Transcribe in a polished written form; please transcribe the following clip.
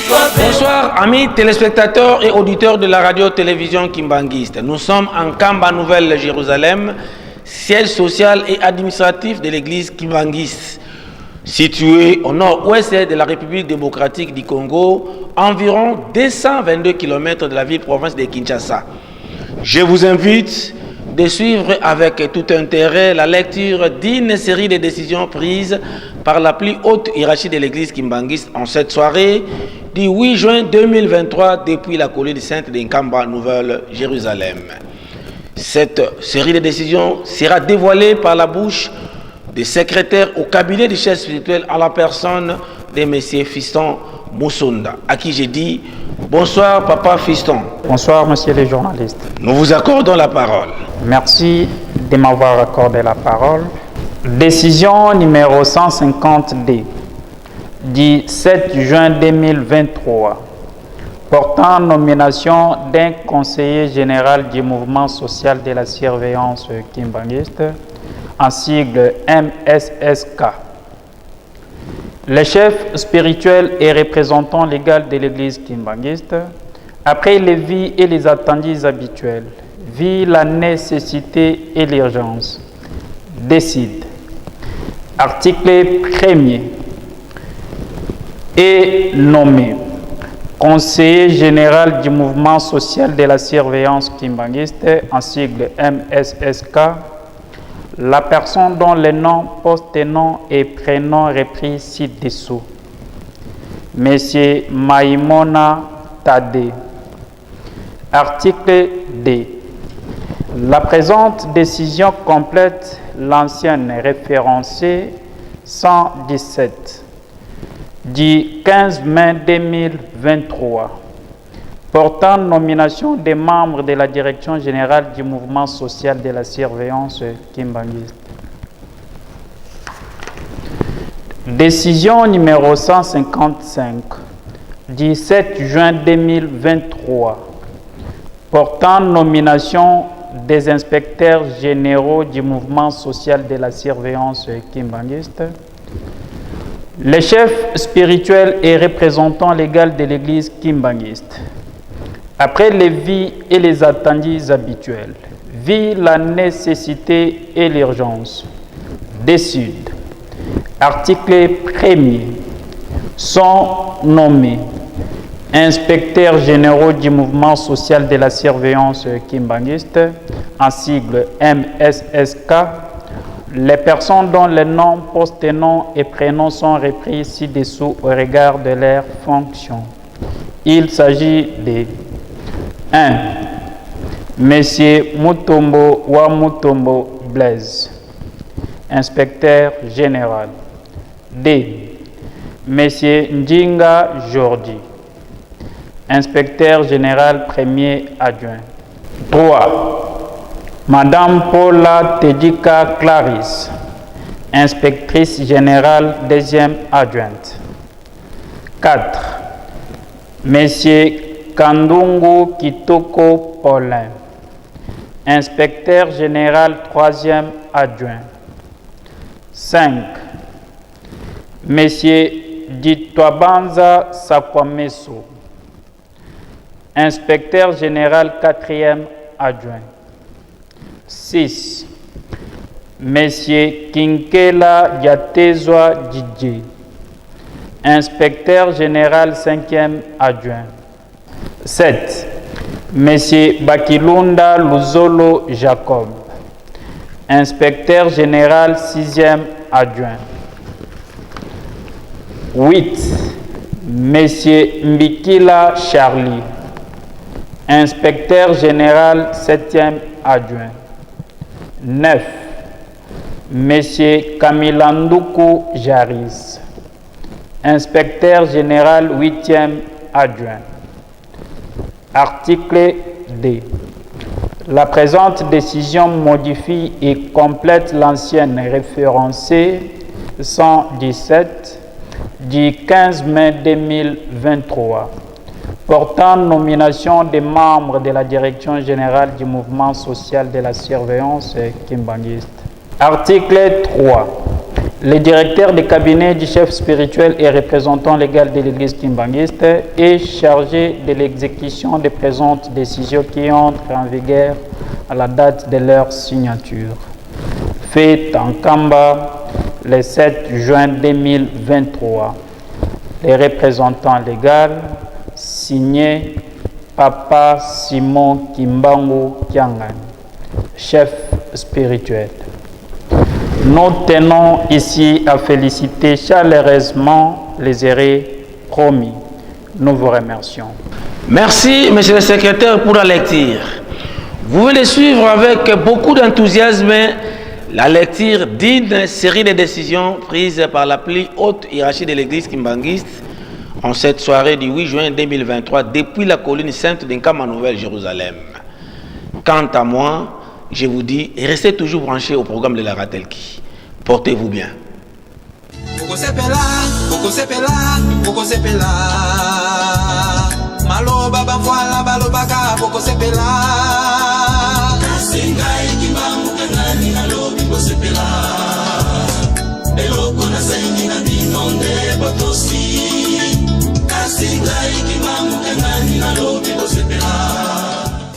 Bonsoir amis téléspectateurs et auditeurs de la radio-télévision Kimbanguiste. Nous sommes en Kamba Nouvelle-Jérusalem, siège social et administratif de l'église Kimbanguiste, située au nord-ouest de la République démocratique du Congo, environ 222 km de la ville-province de Kinshasa. Je vous invite de suivre avec tout intérêt la lecture d'une série de décisions prises par la plus haute hiérarchie de l'église Kimbanguiste en cette soirée du 8 juin 2023 depuis la colline sainte de Kamba Nouvelle-Jérusalem. Cette série de décisions sera dévoilée par la bouche des secrétaires au cabinet du chef spirituel à la personne de M. Fiston Moussonda, à qui j'ai dit bonsoir Papa Fiston. Bonsoir Monsieur le journaliste. Nous vous accordons la parole. Merci de m'avoir accordé la parole. Décision numéro 150D du 7 juin 2023 portant nomination d'un conseiller général du mouvement social de la surveillance Kimbanguiste, en sigle MSSK. Le chef spirituel et représentant légal de l'église Kimbanguiste, après les vies et les attendus habituels, vit la nécessité et l'urgence, décide. Article 1er est nommé conseiller général du mouvement social de la surveillance Kimbanguiste, en sigle MSSK, la personne dont le nom, poste, nom et prénom repris ci-dessous. Monsieur Maïmona Tade. Article D. La présente décision complète l'ancienne référencée 117 du 15 mai 2023 portant nomination des membres de la direction générale du mouvement social de la surveillance Kimbanguiste. Décision numéro 155 du 7 juin 2023 portant nomination des inspecteurs généraux du mouvement social de la surveillance Kimbanguiste. Le chef spirituel et représentant légal de l'église Kimbanguiste, après les vies et les attendus habituels, vit la nécessité et l'urgence, décide. Article 1er. Sont nommés inspecteurs généraux du mouvement social de la surveillance Kimbanguiste, en sigle MSSK, les personnes dont les noms, postes, noms et prénoms sont repris ci-dessous au regard de leurs fonctions. Il s'agit de 1. Monsieur Mutombo Wamutombo Blaise, inspecteur général. 2. Monsieur Ndinga Jordi, inspecteur général premier adjoint. 3. Madame Paula Tedika Clarisse, inspectrice générale deuxième adjointe. 4. Monsieur Kandungu Kitoko Paulin, inspecteur général troisième adjoint. 5. Monsieur Ditwabanza Sakwameso, inspecteur général quatrième adjoint. 6. Monsieur Kinkela Yatezwa Djidji, inspecteur général 5e adjoint. 7. Monsieur Bakilunda Luzolo Jacob, inspecteur général 6e adjoint. 8. Monsieur Mbikila Charlie, inspecteur général 7e adjoint. 9. Monsieur Kamilanduku Jaris, inspecteur général 8e adjoint. Article D. La présente décision modifie et complète l'ancienne référencée 117 du 15 mai 2023 portant nomination des membres de la direction générale du mouvement social de la surveillance Kimbanguiste. Article 3. Le directeur de cabinet du chef spirituel et représentant légal de l'Église kimbanguiste est chargé de l'exécution des présentes décisions qui entrent en vigueur à la date de leur signature. Fait en Kamba le 7 juin 2023. Les représentants légaux, signé Papa Simon Kimbangu Kiangan, chef spirituel. Nous tenons ici à féliciter chaleureusement les hérés promis. Nous vous remercions. Merci, monsieur le secrétaire, pour la lecture. Vous venez suivre avec beaucoup d'enthousiasme la lecture d'une série de décisions prises par la plus haute hiérarchie de l'Église kimbanguiste en cette soirée du 8 juin 2023 depuis la colline sainte d'Nkama Nouvelle-Jérusalem. Quant à moi, je vous dis, restez toujours branchés au programme de la Ratelki. Portez-vous bien. Malo baba voilà balo baka boko sepela.